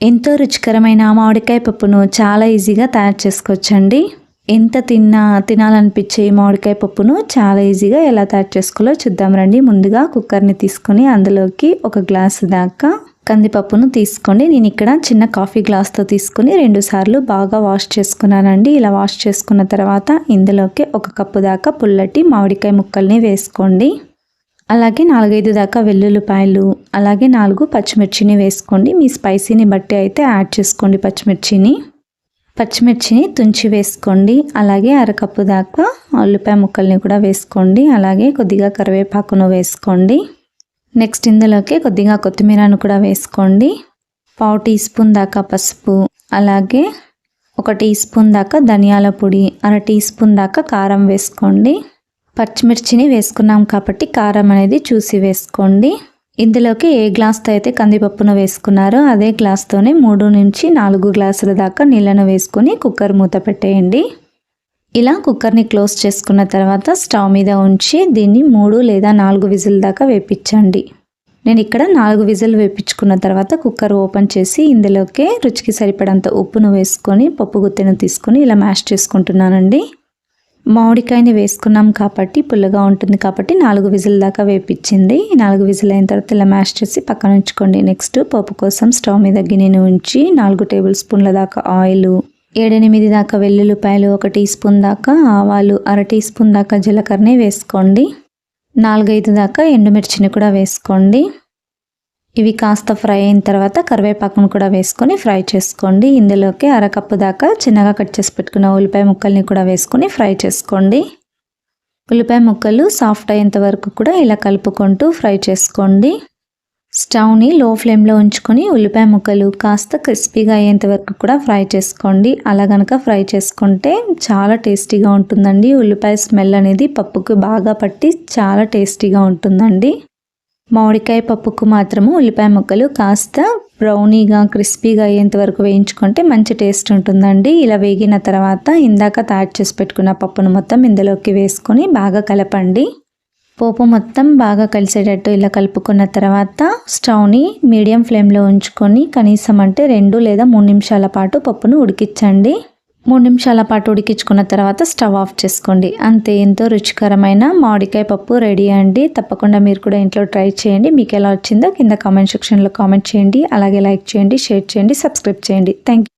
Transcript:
ఎంతో రుచికరమైన మామిడికాయ పప్పును చాలా ఈజీగా తయారు చేసుకోవచ్చండి. ఎంత తినాలనిపించే మామిడికాయ పప్పును చాలా ఈజీగా ఎలా తయారు చేసుకోవాలో చూద్దాం రండి. ముందుగా కుక్కర్ని తీసుకొని అందులోకి ఒక గ్లాసు దాకా కందిపప్పును తీసుకోండి. నేను ఇక్కడ చిన్న కాఫీ గ్లాస్తో తీసుకొని 2 సార్లు బాగా వాష్ చేసుకున్నానండి. ఇలా వాష్ చేసుకున్న తర్వాత ఇందులోకి 1 కప్పు దాకా పుల్లటి మామిడికాయ ముక్కల్ని వేసుకోండి. అలాగే 4-5 దాకా వెల్లుల్లిపాయలు, అలాగే 4 పచ్చిమిర్చిని వేసుకోండి. మీ స్పైసీని బట్టి అయితే యాడ్ చేసుకోండి పచ్చిమిర్చిని తుంచి వేసుకోండి. అలాగే 1/2 కప్పు దాకా ఉల్లిపాయ ముక్కల్ని కూడా వేసుకోండి. అలాగే కొద్దిగా కరివేపాకును వేసుకోండి. నెక్స్ట్ ఇందులోకి కొద్దిగా కొత్తిమీరను కూడా వేసుకోండి. 1/2 టీ స్పూన్ దాకా పసుపు, అలాగే 1 టీ స్పూన్ దాకా ధనియాల పొడి, 1/2 టీ స్పూన్ దాకా కారం వేసుకోండి. పచ్చిమిర్చిని వేసుకున్నాం కాబట్టి కారం అనేది చూసి వేసుకోండి. ఇందులోకి ఏ గ్లాస్తో అయితే కందిపప్పును వేసుకున్నారో అదే గ్లాస్తోనే 3 నుంచి 4 గ్లాసుల దాకా నీళ్ళను వేసుకొని కుక్కర్ మూత పెట్టేయండి. ఇలా కుక్కర్ని క్లోజ్ చేసుకున్న తర్వాత స్టవ్ మీద ఉంచి దీన్ని 3 లేదా 4 విజిల్ దాకా వేపించండి. నేను ఇక్కడ 4 విజిల్ వేపించుకున్న తర్వాత కుక్కర్ ఓపెన్ చేసి ఇందులోకి రుచికి సరిపడంత ఉప్పును వేసుకొని పప్పు గుత్తెను తీసుకొని ఇలా మ్యాష్ చేసుకుంటున్నానండి. మామిడికాయని వేసుకున్నాం కాబట్టి పుల్లగా ఉంటుంది కాబట్టి 4 విజిల్ దాకా వేపించింది. 4 విజిల్ అయిన తర్వాత ఇలా మ్యాష్ చేసి పక్కన ఉంచుకోండి. నెక్స్ట్ పప్పు కోసం స్టవ్ మీద గిన్నెని ఉంచి 4 టేబుల్ స్పూన్ల దాకా ఆయిల్, 7-8 దాకా వెల్లుల్లిపాయలు, 1 టీ స్పూన్ దాకా ఆవాలు, 1/2 టీ స్పూన్ దాకా జీలకర్రని వేసుకోండి. 4-5 దాకా ఎండుమిర్చిని కూడా వేసుకోండి. ఇవి కాస్త ఫ్రై అయిన తర్వాత కరివేపాకును కూడా వేసుకొని ఫ్రై చేసుకోండి. ఇందులోకి 1/2 కప్పు దాకా చిన్నగా కట్ చేసి పెట్టుకున్న ఉల్లిపాయ ముక్కల్ని కూడా వేసుకొని ఫ్రై చేసుకోండి. ఉల్లిపాయ ముక్కలు సాఫ్ట్ అయ్యేంత వరకు కూడా ఇలా కలుపుకుంటూ ఫ్రై చేసుకోండి. స్టవ్ని లో ఫ్లేమ్లో ఉంచుకొని ఉల్లిపాయ ముక్కలు కాస్త క్రిస్పీగా అయ్యేంత వరకు కూడా ఫ్రై చేసుకోండి. అలా కనుక ఫ్రై చేసుకుంటే చాలా టేస్టీగా ఉంటుందండి. ఉల్లిపాయ స్మెల్ అనేది పప్పుకు బాగా పట్టి చాలా టేస్టీగా ఉంటుందండి. మామిడికాయ పప్పుకు మాత్రము ఉల్లిపాయ ముక్కలు కాస్త బ్రౌనీగా క్రిస్పీగా అయ్యేంత వరకు వేయించుకుంటే మంచి టేస్ట్ ఉంటుందండి. ఇలా వేగిన తర్వాత ఇందాక తయారు చేసి పెట్టుకున్న పప్పును మొత్తం ఇందులోకి వేసుకొని బాగా కలపండి. పోపు మొత్తం బాగా కలిసేటట్టు ఇలా కలుపుకున్న తర్వాత స్టవ్ని మీడియం ఫ్లేమ్లో ఉంచుకొని కనీసం 2 లేదా 3 నిమిషాల పాటు పప్పును ఉడికించండి. 3 నిమిషాల పాటు ఉడికించుకున్న తర్వాత స్టవ్ ఆఫ్ చేసుకోండి. అంతే, ఎంతో రుచికరమైన మామిడికాయ పప్పు రెడీ అండి. తప్పకుండా మీరు కూడా ఇంట్లో ట్రై చేయండి. మీకు ఎలా వచ్చిందో కింద కామెంట్ సెక్షన్లో కామెంట్ చేయండి. అలాగే లైక్ చేయండి, షేర్ చేయండి, సబ్స్క్రైబ్ చేయండి. Thank you.